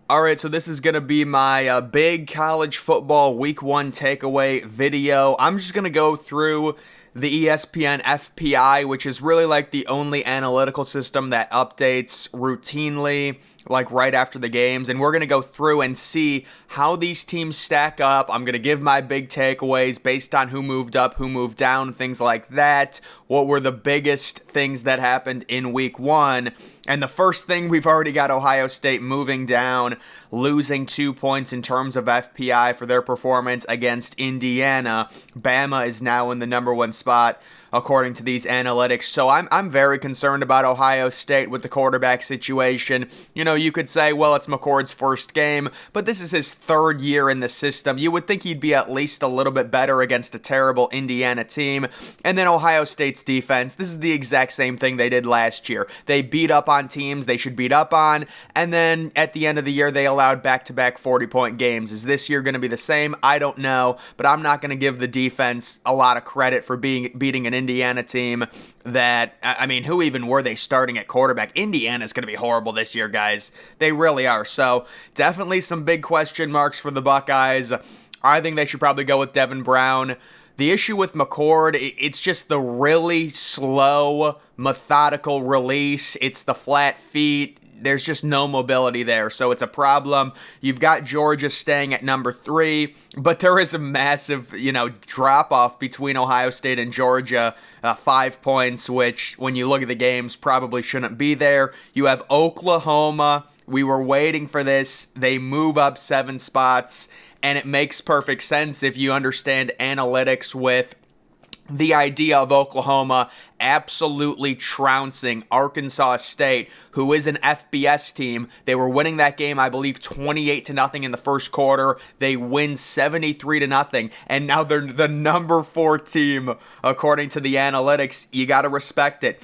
All right, so this is going to be my big college football week one takeaway video. I'm just going to go through the ESPN FPI, which is really like the only analytical system that updates routinely, like right after the games. And we're going to go through and see how these teams stack up. I'm going to give my big takeaways based on who moved up, who moved down, things like that. What were the biggest things that happened in week one? And the first thing, we've already got Ohio State moving down, losing 2 points in terms of FPI for their performance against Indiana. Bama is now in the number one spot according to these analytics. So I'm very concerned about Ohio State with the quarterback situation. You know, you could say, well, it's McCord's first game, but this is his third year in the system. You would think he'd be at least a little bit better against a terrible Indiana team. And then Ohio State's defense, this is the exact same thing they did last year. They beat up on teams they should beat up on, and then at the end of the year, they allowed back-to-back 40-point games. Is this year going to be the same? I don't know, but I'm not going to give the defense a lot of credit for beating an Indiana team that, I mean, who even were they starting at quarterback? Indiana's going to be horrible this year, guys. They really are. So definitely some big question marks for the Buckeyes. I think they should probably go with Devin Brown. The issue with McCord, it's just the really slow, methodical release. It's the flat feet. There's just no mobility there, so it's a problem. You've got Georgia staying at number 3, but there is a massive, drop-off between Ohio State and Georgia, 5 points, which, when you look at the games, probably shouldn't be there. You have Oklahoma. We were waiting for this. They move up 7 spots, and it makes perfect sense if you understand analytics with the idea of Oklahoma absolutely trouncing Arkansas State, who is an FBS team. They were winning that game, I believe, 28-0 in the first quarter. They win 73-0, and now they're the number 4 team according to the analytics. You got to respect it.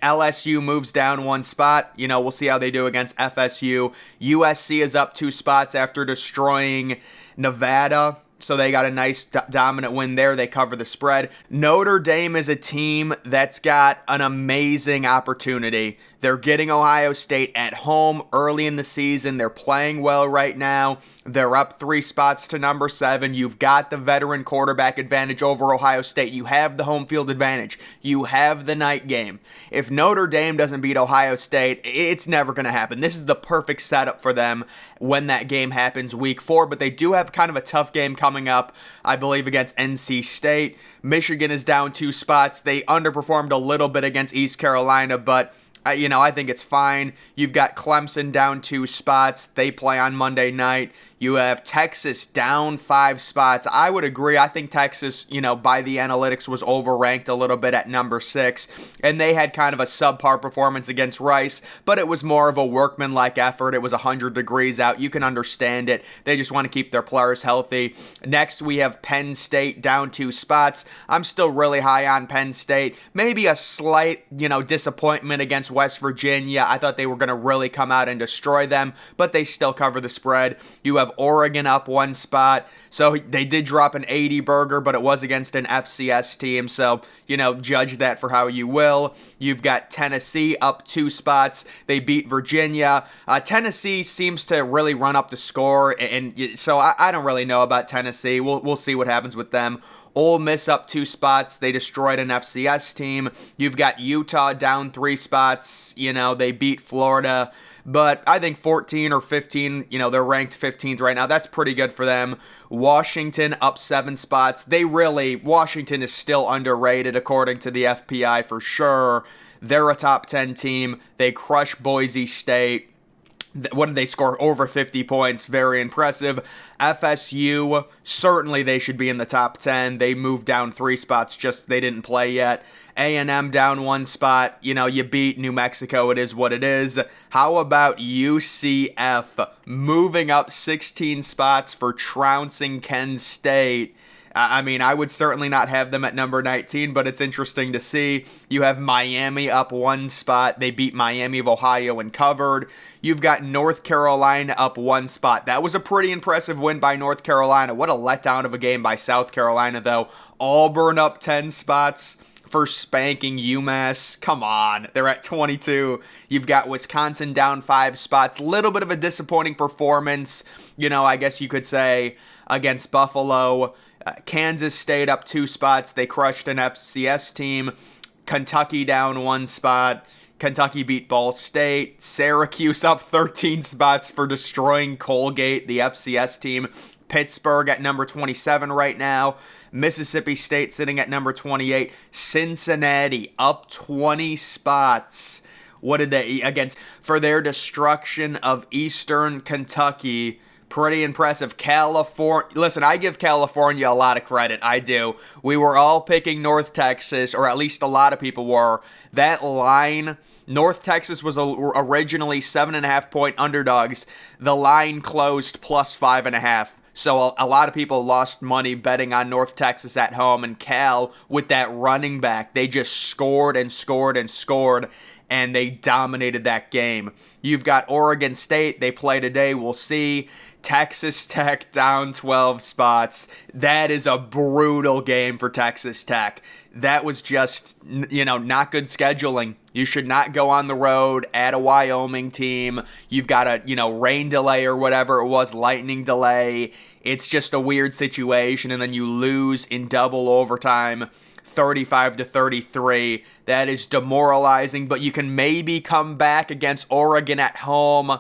LSU moves down 1 spot. We'll see how they do against FSU. USC is up 2 spots after destroying Nevada. So they got a nice dominant win there. They cover the spread. Notre Dame is a team that's got an amazing opportunity. They're getting Ohio State at home early in the season. They're playing well right now. They're up 3 spots to number 7. You've got the veteran quarterback advantage over Ohio State. You have the home field advantage. You have the night game. If Notre Dame doesn't beat Ohio State, it's never going to happen. This is the perfect setup for them when that game happens week 4, but they do have kind of a tough game coming up, I believe, against NC State. Michigan is down 2 spots. They underperformed a little bit against East Carolina, but I think it's fine. You've got Clemson down 2 spots. They play on Monday night. You have Texas down 5 spots. I would agree. I think Texas, by the analytics was overranked a little bit at number 6. And they had kind of a subpar performance against Rice, but it was more of a workmanlike effort. It was 100 degrees out. You can understand it. They just want to keep their players healthy. Next, we have Penn State down 2 spots. I'm still really high on Penn State. Maybe a slight, disappointment against West Virginia. I thought they were going to really come out and destroy them, but they still cover the spread. You have Oregon up 1 spot. So they did drop an 80 burger, but it was against an FCS team. So, judge that for how you will. You've got Tennessee up 2 spots. They beat Virginia. Tennessee seems to really run up the score. And so I don't really know about Tennessee. We'll see what happens with them. Ole Miss up 2 spots. They destroyed an FCS team. You've got Utah down 3 spots. They beat Florida. But I think 14 or 15, they're ranked 15th right now. That's pretty good for them. Washington up 7 spots. Washington is still underrated according to the FPI for sure. They're a top 10 team. They crush Boise State. What did they score? Over 50 points. Very impressive. FSU, certainly they should be in the top 10. They moved down 3 spots, just they didn't play yet. A&M down 1 spot. You beat New Mexico. It is what it is. How about UCF moving up 16 spots for trouncing Kent State? I would certainly not have them at number 19, but it's interesting to see. You have Miami up 1 spot. They beat Miami of Ohio and covered. You've got North Carolina up 1 spot. That was a pretty impressive win by North Carolina. What a letdown of a game by South Carolina, though. Auburn up 10 spots. for spanking UMass. Come on, they're at 22. You've got Wisconsin down 5 spots. Little bit of a disappointing performance, I guess you could say, against Buffalo. Kansas State up 2 spots. They crushed an FCS team. Kentucky down 1 spot. Kentucky beat Ball State. Syracuse up 13 spots for destroying Colgate, the FCS team. Pittsburgh at number 27 right now. Mississippi State sitting at number 28. Cincinnati up 20 spots. What did they against for their destruction of Eastern Kentucky? Pretty impressive. California. Listen, I give California a lot of credit. I do. We were all picking North Texas, or at least a lot of people were. That line, North Texas was originally 7.5-point underdogs. The line closed plus 5.5. So a lot of people lost money betting on North Texas at home, and Cal, with that running back, they just scored and scored and scored, and they dominated that game. You've got Oregon State. They play today. We'll see. Texas Tech down 12 spots. That is a brutal game for Texas Tech. That was just, not good scheduling. You should not go on the road at a Wyoming team. You've got a, rain delay or whatever it was, lightning delay. It's just a weird situation, and then you lose in double overtime, 35-33. That is demoralizing, but you can maybe come back against Oregon at home.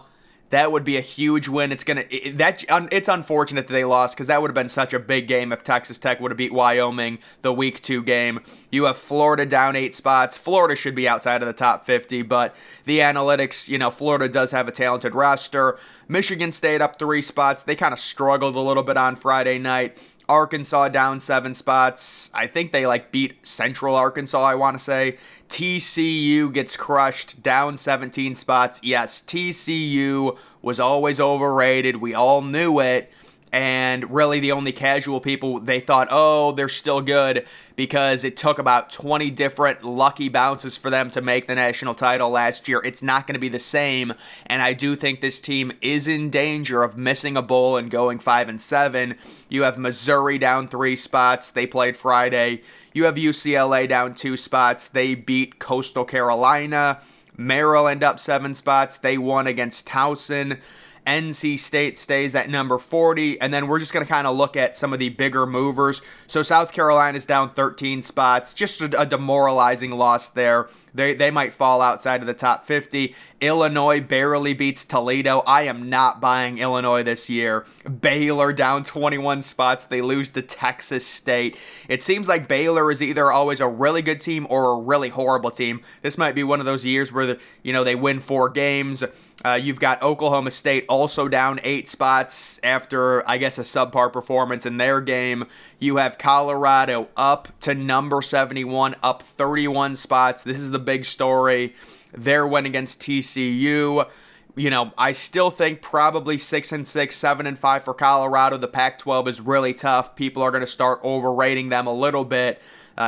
That would be a huge win. It's unfortunate that they lost, because that would have been such a big game if Texas Tech would have beat Wyoming the week 2 game. You have Florida down 8 spots. Florida should be outside of the top 50, but the analytics, Florida does have a talented roster. Michigan State up 3 spots. They kind of struggled a little bit on Friday night. Arkansas down 7 spots. I think they beat Central Arkansas, I want to say. TCU gets crushed, down 17 spots. Yes, TCU was always overrated. We all knew it. And really the only casual people, they thought, oh, they're still good, because it took about 20 different lucky bounces for them to make the national title last year. It's not going to be the same, and I do think this team is in danger of missing a bowl and going 5-7. You have Missouri down 3 spots. They played Friday. You have UCLA down 2 spots. They beat Coastal Carolina. Maryland up 7 spots. They won against Towson. NC State stays at number 40, and then we're just going to kind of look at some of the bigger movers. So South Carolina's down 13 spots, just a demoralizing loss there. They might fall outside of the top 50. Illinois barely beats Toledo. I am not buying Illinois this year. Baylor down 21 spots. They lose to Texas State. It seems like Baylor is either always a really good team or a really horrible team. This might be one of those years where they win 4 games. You've got Oklahoma State also down 8 spots after, I guess, a subpar performance in their game. You have Colorado up to number 71, up 31 spots. This is the big story. Their win against TCU. I still think probably 6-6, 7-5 for Colorado. The Pac-12 is really tough. People are going to start overrating them a little bit.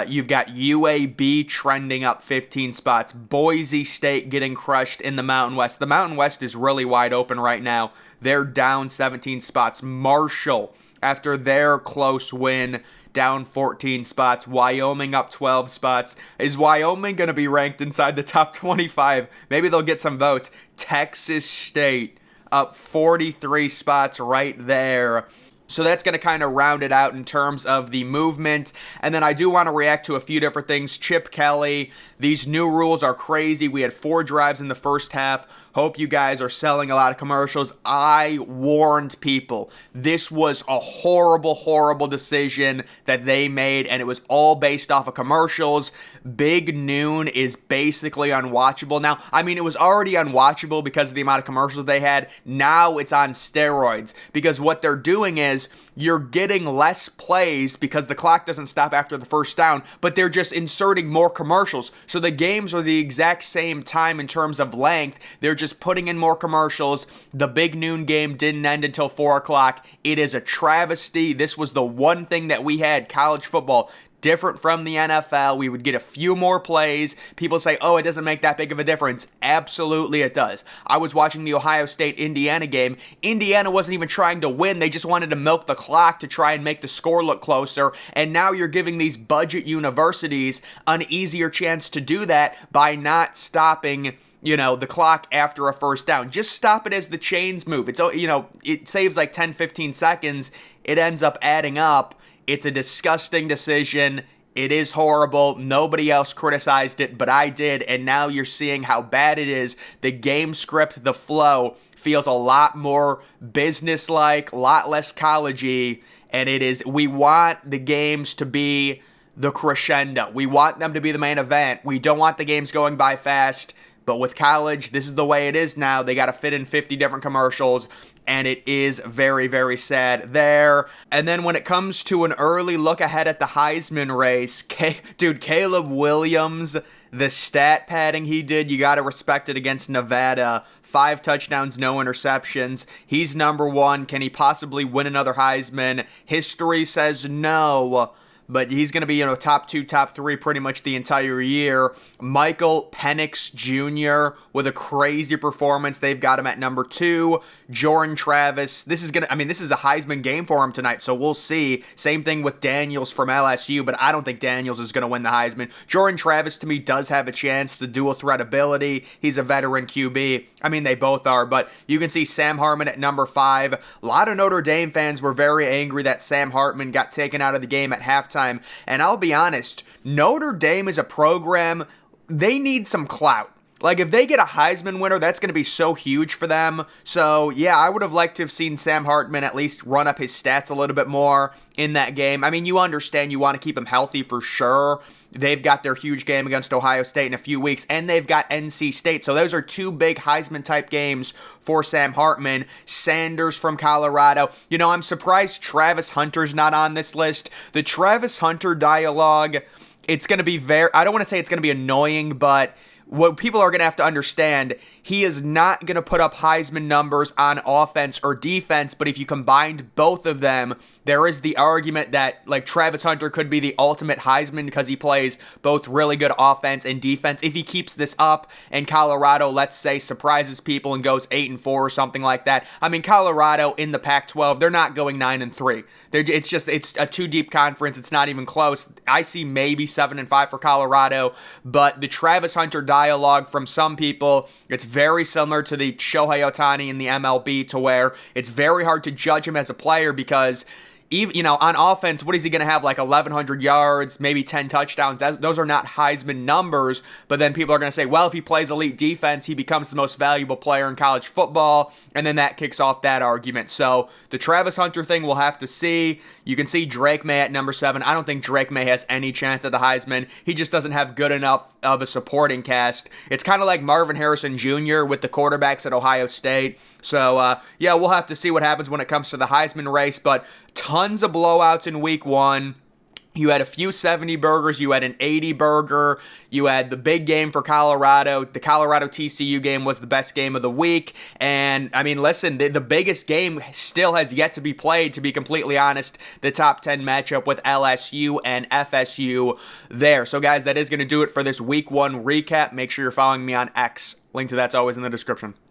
You've got UAB trending up 15 spots. Boise State getting crushed in the Mountain West. The Mountain West is really wide open right now. They're down 17 spots. Marshall, after their close win, down 14 spots. Wyoming up 12 spots. Is Wyoming going to be ranked inside the top 25? Maybe they'll get some votes. Texas State up 43 spots right there. So that's going to kind of round it out in terms of the movement. And then I do want to react to a few different things. Chip Kelly, these new rules are crazy. We had 4 drives in the first half. Hope you guys are selling a lot of commercials. I warned people. This was a horrible, horrible decision that they made, and it was all based off of commercials. Big Noon is basically unwatchable now. I mean, it was already unwatchable because of the amount of commercials they had. Now it's on steroids, because what they're doing is you're getting less plays because the clock doesn't stop after the first down, but they're just inserting more commercials. So the games are the exact same time in terms of length. They're just putting in more commercials. The Big Noon game didn't end until 4 o'clock. It is a travesty. This was the one thing that we had, college football, different from the NFL. We would get a few more plays. People say, oh, it doesn't make that big of a difference. Absolutely it does. I was watching the Ohio State-Indiana game. Indiana wasn't even trying to win. They just wanted to milk the clock to try and make the score look closer. And now you're giving these budget universities an easier chance to do that by not stopping the clock after a first down. Just stop it as the chains move. It saves like 10, 15 seconds. It ends up adding up. It's a disgusting decision. It is horrible. Nobody else criticized it, but I did. And now you're seeing how bad it is. The game script, the flow, feels a lot more business-like, a lot less college-y. And we want the games to be the crescendo. We want them to be the main event. We don't want the games going by fast. But with college, this is the way it is now. They got to fit in 50 different commercials, and it is very, very sad there. And then when it comes to an early look ahead at the Heisman race, Caleb Williams, the stat padding he did, you got to respect it against Nevada. 5 touchdowns, no interceptions. He's number 1. Can he possibly win another Heisman? History says no. But he's going to be, top 2, top 3 pretty much the entire year. Michael Penix Jr. with a crazy performance. They've got him at number 2. Jordan Travis. This is a Heisman game for him tonight, so we'll see. Same thing with Daniels from LSU, but I don't think Daniels is going to win the Heisman. Jordan Travis, to me, does have a chance. The dual threat ability. He's a veteran QB. They both are, but you can see Sam Hartman at number 5. A lot of Notre Dame fans were very angry that Sam Hartman got taken out of the game at halftime. And I'll be honest, Notre Dame is a program, they need some clout. Like, if they get a Heisman winner, that's going to be so huge for them. So, yeah, I would have liked to have seen Sam Hartman at least run up his stats a little bit more in that game. You understand you want to keep him healthy for sure. They've got their huge game against Ohio State in a few weeks, and they've got NC State. So those are 2 big Heisman-type games for Sam Hartman. Sanders from Colorado. I'm surprised Travis Hunter's not on this list. The Travis Hunter dialogue, it's going to be I don't want to say it's going to be annoying, but what people are going to have to understand, he is not going to put up Heisman numbers on offense or defense, but if you combined both of them, there is the argument that Travis Hunter could be the ultimate Heisman because he plays both really good offense and defense. If he keeps this up and Colorado, let's say, surprises people and goes 8-4 or something like that. Colorado in the Pac-12, they're not going 9-3. It's a too deep conference. It's not even close. I see maybe 7-5 for Colorado, but the Travis Hunter dialogue from some people, it's very similar to the Shohei Ohtani in the MLB, to where it's very hard to judge him as a player because even, on offense, what is he going to have, 1,100 yards, maybe 10 touchdowns? Those are not Heisman numbers, but then people are going to say, well, if he plays elite defense, he becomes the most valuable player in college football, and then that kicks off that argument. So the Travis Hunter thing, we'll have to see. You can see Drake May at number 7. I don't think Drake May has any chance at the Heisman. He just doesn't have good enough of a supporting cast. It's kind of like Marvin Harrison Jr. with the quarterbacks at Ohio State. So, yeah, we'll have to see what happens when it comes to the Heisman race, but tons of blowouts in week 1. You had a few 70 burgers. You had an 80 burger. You had the big game for Colorado. The Colorado TCU game was the best game of the week. And, listen, the biggest game still has yet to be played, to be completely honest. The top 10 matchup with LSU and FSU there. So, guys, that is going to do it for this week 1 recap. Make sure you're following me on X. Link to that's always in the description.